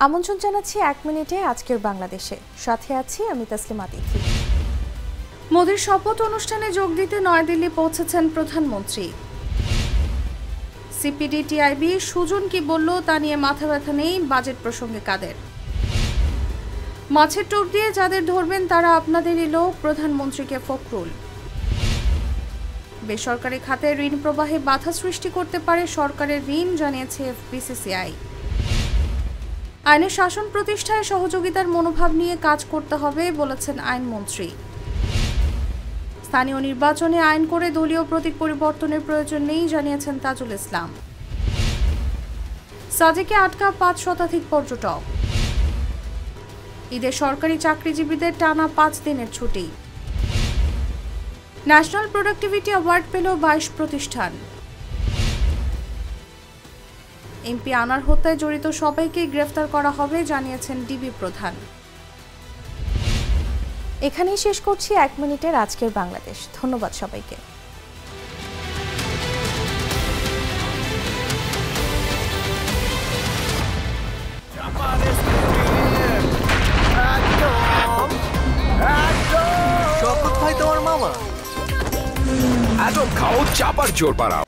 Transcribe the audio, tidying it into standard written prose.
আমন্ত্রণ জানাচ্ছি 1 মিনিটে আজকের বাংলাদেশে। সাথে আছি আমি তাসলিমা তিথি। মোদির শপথ অনুষ্ঠানে যোগ দিতে নয়াদিল্লি পৌঁছেছেন প্রধানমন্ত্রী। সিপিডি টিআইবি সুজন কি বলল তা নিয়ে মাথা ব্যথা নেই বাজেট প্রসঙ্গে কাদের। মাছের টোপ দিয়ে যাদের ধরবেন তারা আপনাদেরই লোক, প্রধানমন্ত্রীকে ফখরুল। বেসরকারি খাতে ঋণ প্রবাহে বাধা সৃষ্টি করতে পারে সরকারের ঋণ, জানিয়েছে এফবিসিসিআই। আইনের শাসন প্রতিষ্ঠায় সহযোগিতার মনোভাব নিয়ে কাজ করতে হবে বলেছেন আইনমন্ত্রী। স্থানীয় নির্বাচনে আইন করে দলীয় প্রতীক পরিবর্তনের প্রয়োজন নেই, জানিয়েছেন তাজুল ইসলাম। সাজেকে আটকা 5 শতাধিক পর্যটক। ঈদে সরকারি চাকরিজীবীদের টানা 5 দিনের ছুটি। ন্যাশনাল প্রোডাক্টিভিটি অ্যাওয়ার্ড পেল 22 প্রতিষ্ঠান। এমপি আনার হত্যায় জড়িত সবাইকে গ্রেফতার করা হবে, জানিয়েছেন ডিবি প্রধান। এখানেই শেষ করছি 1 মিনিটের আজকের বাংলাদেশ। ধন্যবাদ সবাইকে। শপথ ভাই তোমার মামা। এত খাও চাপার জোর পাড়াও।